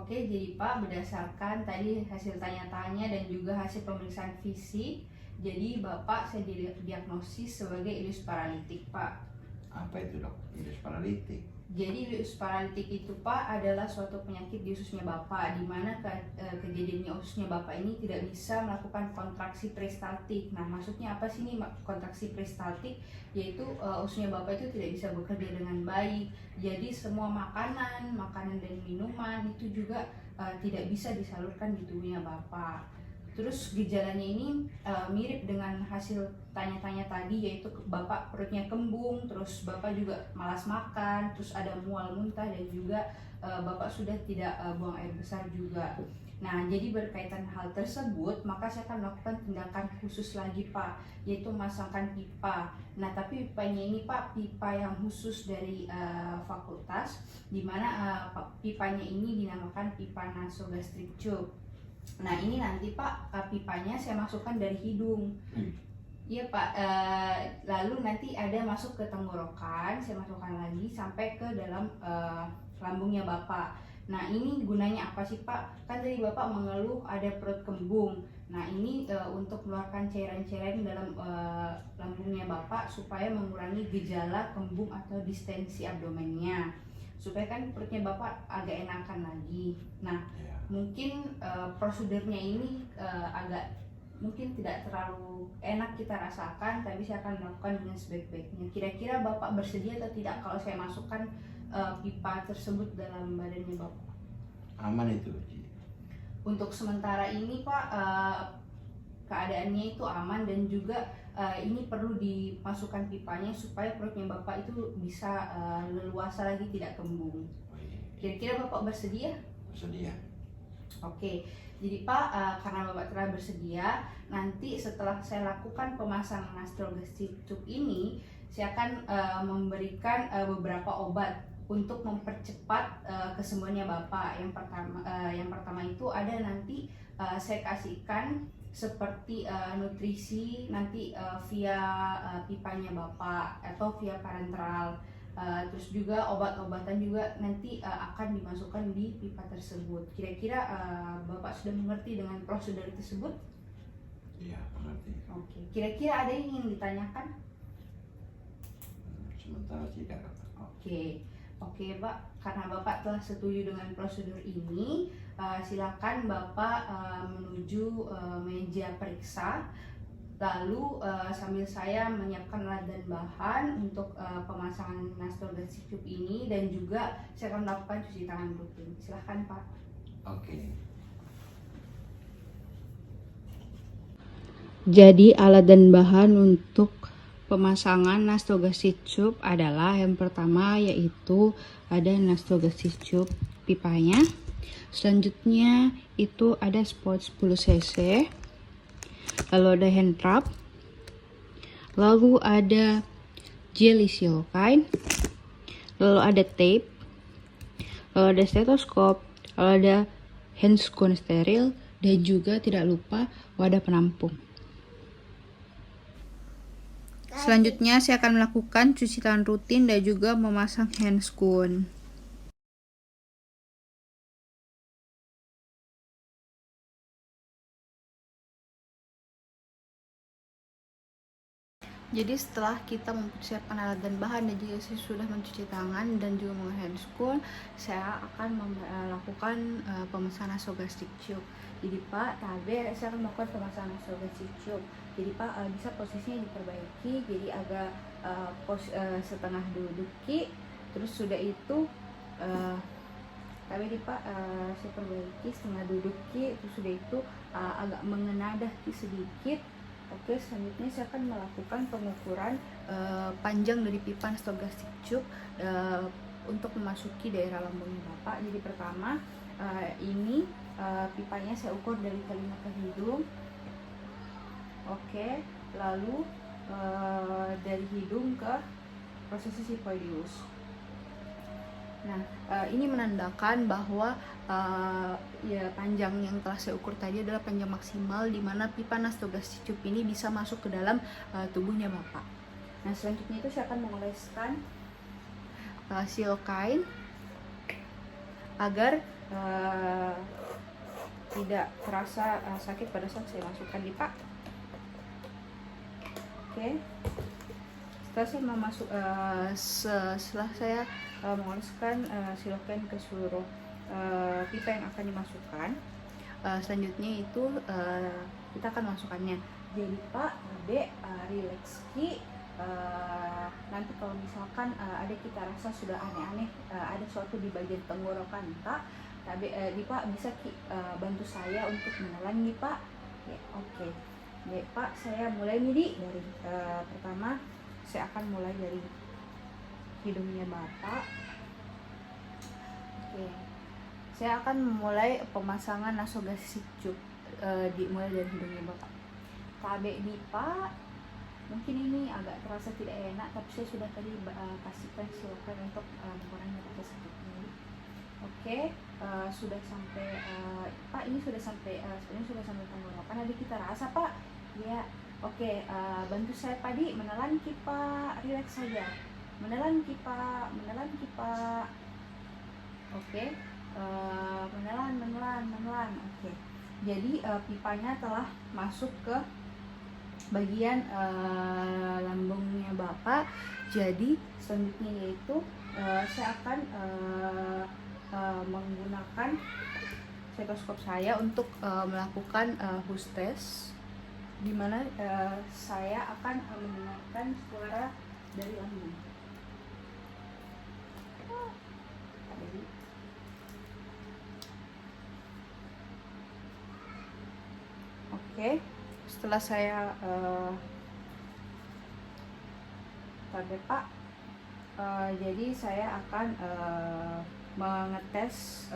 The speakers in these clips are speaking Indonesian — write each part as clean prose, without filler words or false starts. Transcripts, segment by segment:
Oke, jadi Pak, berdasarkan tadi hasil tanya-tanya dan juga hasil pemeriksaan fisik, jadi Bapak saya diagnosis sebagai ileus paralitik, Pak. Apa itu dok? Ileus paralitik. Jadi ileus paralitik itu Pak adalah suatu penyakit di ususnya Bapak, di mana kejadiannya ususnya Bapak ini tidak bisa melakukan kontraksi peristaltik. Nah, maksudnya apa sih nih kontraksi peristaltik? Yaitu ususnya Bapak itu tidak bisa bekerja dengan baik. Jadi semua makanan dan minuman itu juga tidak bisa disalurkan di tubuhnya Bapak. Terus gejalanya ini mirip dengan hasil tanya-tanya tadi, yaitu Bapak perutnya kembung, terus Bapak juga malas makan, terus ada mual muntah, dan juga Bapak sudah tidak buang air besar juga. Nah, jadi berkaitan hal tersebut, maka saya akan melakukan tindakan khusus lagi Pak, yaitu memasangkan pipa. Nah, tapi pipanya ini Pak, pipa yang khusus dari fakultas, dimana pipanya ini dinamakan pipa nasogastric tube. Nah, ini nanti Pak, pipanya saya masukkan dari hidung. Iya Pak, lalu nanti ada masuk ke tenggorokan, saya masukkan lagi sampai ke dalam lambungnya Bapak. Nah, ini gunanya apa sih Pak? Kan tadi Bapak mengeluh ada perut kembung. Nah, ini untuk mengeluarkan cairan-cairan dalam lambungnya Bapak supaya mengurangi gejala kembung atau distensi abdomennya, supaya kan perutnya Bapak agak enakan lagi. Nah, mungkin prosedurnya ini agak mungkin tidak terlalu enak kita rasakan, tapi saya akan melakukan dengan sebaik-baiknya. Kira-kira Bapak bersedia atau tidak kalau saya masukkan pipa tersebut dalam badannya Bapak? Aman itu. Untuk sementara ini Pak, keadaannya itu aman, dan juga ini perlu dimasukkan pipanya supaya perutnya Bapak itu bisa leluasa lagi, tidak kembung. Kira-kira Bapak bersedia? Bersedia. Oke, jadi Pak, karena Bapak telah bersedia, nanti setelah saya lakukan pemasangan nasogastric tube ini, saya akan memberikan beberapa obat untuk mempercepat kesembuhannya Bapak. Yang pertama itu ada nanti saya kasihkan seperti nutrisi nanti via pipanya Bapak atau via parenteral. Terus juga obat-obatan juga nanti akan dimasukkan di pipa tersebut. Kira-kira Bapak sudah mengerti dengan prosedur tersebut? Iya, mengerti. Oke. Kira-kira ada yang ingin ditanyakan? Sementara tidak. Oke Pak, karena Bapak telah setuju dengan prosedur ini, silakan Bapak menuju meja periksa. Lalu sambil saya menyiapkan alat dan bahan untuk pemasangan nasogastric tube ini, dan juga saya akan melakukan cuci tangan rutin. Silahkan Pak. Oke. Jadi alat dan bahan untuk pemasangan nasogastric tube adalah yang pertama yaitu ada nasogastric tube pipanya. Selanjutnya itu ada spot 10 cc. Lalu ada hand trap, lalu ada jelly silokain, lalu ada tape, lalu ada stetoskop, lalu ada handscoon steril, dan juga tidak lupa wadah penampung. Selanjutnya saya akan melakukan cuci tangan rutin dan juga memasang handscoon. Jadi setelah kita mempersiapkan alat dan bahan dan juga saya sudah mencuci tangan dan juga menggunakan handscoon, saya akan melakukan pemesanan nasogastric tube. Jadi Pak, saya akan melakukan pemesanan nasogastric tube. Jadi Pak, bisa posisinya diperbaiki, jadi agak setengah duduki. Terus sudah itu Pak, saya perbaiki setengah duduki. Terus sudah itu agak mengenadah sedikit. Oke, selanjutnya saya akan melakukan pengukuran panjang dari pipa nasogastric tube untuk memasuki daerah lambungnya Bapak. Jadi pertama ini pipanya saya ukur dari telinga ke hidung. Oke, lalu dari hidung ke prosesi sifoideus. Nah, ini menandakan bahwa panjang yang telah saya ukur tadi adalah panjang maksimal di mana pipa nasogastric tube ini bisa masuk ke dalam tubuhnya Bapak. Nah, selanjutnya itu saya akan mengoleskan silokain agar tidak terasa sakit pada saat saya masukkan di Pak. Oke. Setelah saya setelah saya mengoleskan silokain ke seluruh pipa yang akan dimasukkan, selanjutnya itu kita akan masukkannya. Jadi Pak, Abe, relax Ki. Nanti kalau misalkan ada kita rasa sudah aneh-aneh, ada sesuatu di bagian tenggorokan Pak, di Pak bisa Ki bantu saya untuk menelan nih Pak. Ya, oke. Baik Pak, saya mulai nih dari pertama saya akan mulai dari hidungnya Bapak. Oke. Saya akan memulai pemasangan nasogastric tube dimulai dari hidungnya Bapak. Tabe nih Pak. Mungkin ini agak terasa tidak enak, tapi saya sudah tadi kasihkan silokain untuk mengurangi rasa sakitnya. Oke, sudah sampai Pak, ini sudah sampai sebenarnya sudah sampai tenggorokan. Ada kita rasa Pak. Ya, oke. Bantu saya Pak di menelan Ki Pak, relax saja. Menelan Ki Pak, menelan Ki Pak. Oke, menelan. Oke. Jadi pipanya telah masuk ke bagian lambungnya Bapak. Jadi selanjutnya yaitu saya akan menggunakan stetoskop saya untuk melakukan hus test, di mana saya akan mendengarkan suara dari lambung. Oke, setelah saya Pak, jadi saya akan mengetes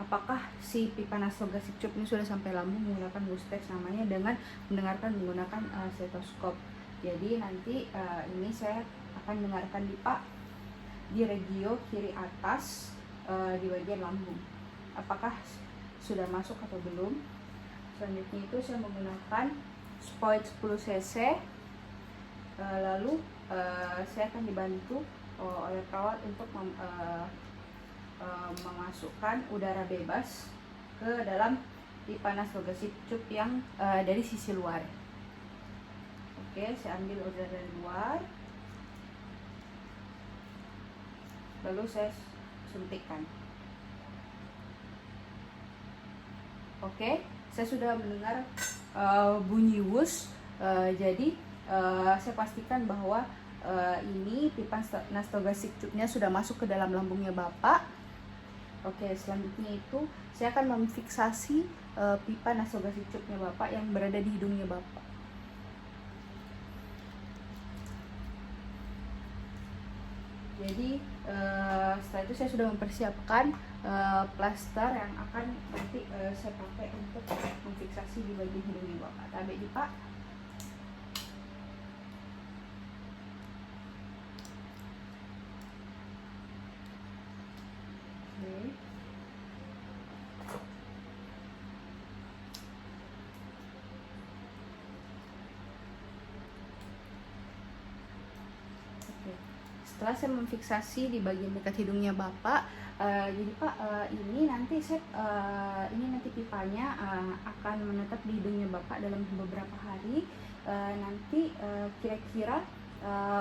apakah si pipa nasogastric tube ini sudah sampai lambung menggunakan hus test namanya, dengan menggunakan stetoskop. Jadi nanti ini saya akan dengarkan di Pak di regio kiri atas di bagian lambung, apakah sudah masuk atau belum. Selanjutnya itu saya menggunakan spoit 10 cc, lalu saya akan dibantu oleh perawat untuk memasukkan udara bebas ke dalam pipa nasogastric tube yang dari sisi luar. Oke, saya ambil udara dari luar, lalu saya suntikkan. Oke, saya sudah mendengar bunyi wus. Jadi saya pastikan bahwa ini pipa nasogastric tube-nya sudah masuk ke dalam lambungnya Bapak. Oke, selanjutnya itu saya akan memfiksasi pipa nasogastric tube-nya Bapak yang berada di hidungnya Bapak. Jadi setelah itu saya sudah mempersiapkan plaster yang akan nanti saya pakai untuk memfiksasi di bagian hidungnya Bapak. Tabe di Pak. Setelah saya memfiksasi di bagian dekat hidungnya Bapak, jadi Pak, ini nanti pipanya akan menetap di hidungnya Bapak dalam beberapa hari. Nanti kira-kira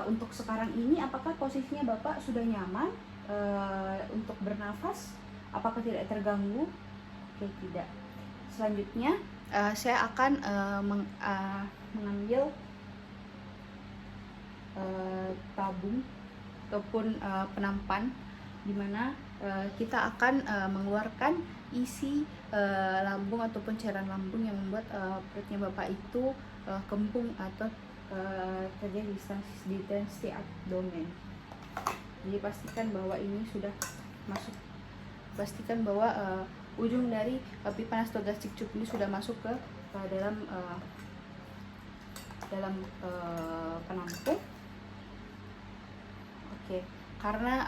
untuk sekarang ini apakah posisinya Bapak sudah nyaman untuk bernafas? Apakah tidak terganggu? Oke, tidak. Selanjutnya saya akan mengambil tabung ataupun penampan, di mana kita akan mengeluarkan isi lambung ataupun cairan lambung yang membuat perutnya Bapak itu kembung atau terjadi distensi abdomen. Jadi pastikan bahwa ini sudah masuk, pastikan bahwa ujung dari pipa nasogastric tube ini sudah masuk ke dalam penampung. Oke, karena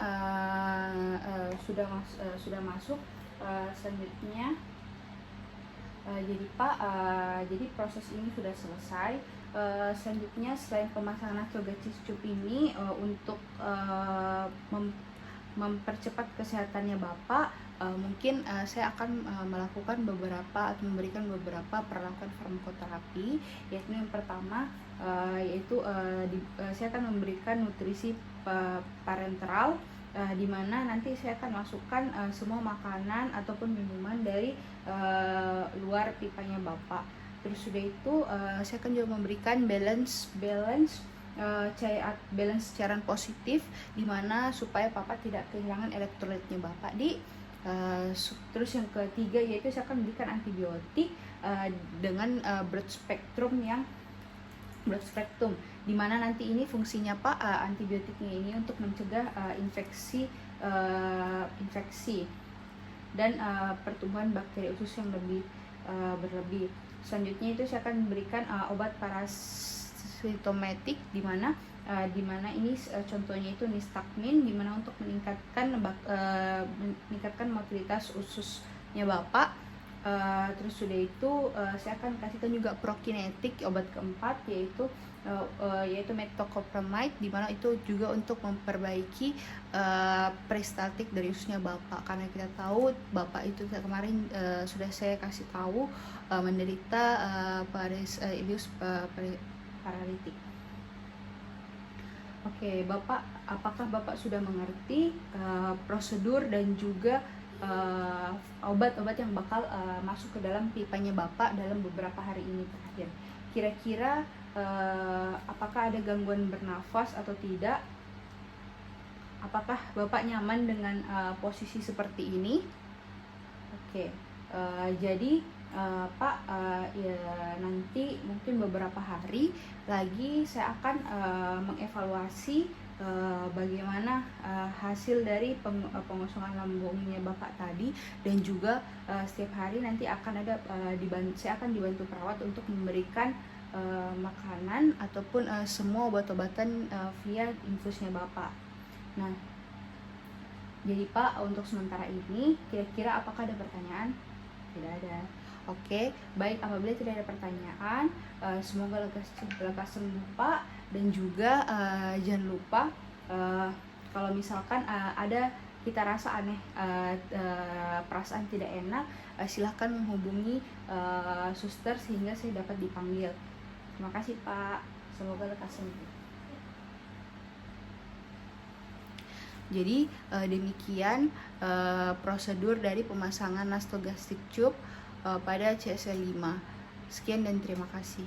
sudah masuk, selanjutnya jadi Pak, jadi proses ini sudah selesai. Selanjutnya selain pemasangan nasogastric tube ini untuk mempercepat kesehatannya Bapak, mungkin saya akan melakukan beberapa atau memberikan beberapa perlakuan farmakoterapi, yaitu yang pertama saya akan memberikan nutrisi parenteral, di mana nanti saya akan masukkan semua makanan ataupun minuman dari luar pipanya Bapak. Terus sudah itu saya akan juga memberikan balance cairan positif, dimana supaya Bapak tidak kehilangan elektrolitnya Bapak. Terus yang ketiga yaitu saya akan memberikan antibiotik dengan broad spectrum, dimana nanti ini fungsinya Pak, antibiotiknya ini untuk mencegah infeksi dan pertumbuhan bakteri usus yang lebih berlebih. Selanjutnya itu saya akan memberikan obat parasitometik, dimana ini contohnya itu nistagmin, dimana untuk meningkatkan motilitas ususnya Bapak. Terus sudah itu saya akan kasihkan juga prokinetik, obat keempat yaitu metoclopramide, dimana itu juga untuk memperbaiki peristaltik dari ususnya Bapak, karena kita tahu Bapak itu kemarin sudah saya kasih tahu menderita ileus paralitik. Oke, Bapak, apakah Bapak sudah mengerti prosedur dan juga obat-obat yang bakal masuk ke dalam pipanya Bapak dalam beberapa hari ini terakhir? Kira-kira apakah ada gangguan bernafas atau tidak? Apakah Bapak nyaman dengan posisi seperti ini? Oke, jadi Pak, ya nanti mungkin beberapa hari lagi saya akan mengevaluasi bagaimana hasil dari pengosongan lambungnya Bapak tadi, dan juga setiap hari nanti akan ada saya akan dibantu perawat untuk memberikan makanan ataupun semua obat-obatan via infusnya Bapak. Nah, jadi Pak, untuk sementara ini kira-kira apakah ada pertanyaan? Tidak ada. Oke, baik, apabila tidak ada pertanyaan, semoga lekas sembuh Pak, dan juga jangan lupa kalau misalkan ada kita rasa aneh, perasaan tidak enak, silahkan menghubungi suster sehingga saya dapat dipanggil. Terima kasih Pak, semoga lekas sembuh. Jadi demikian prosedur dari pemasangan nasogastric tube pada CSL5. Sekian dan terima kasih.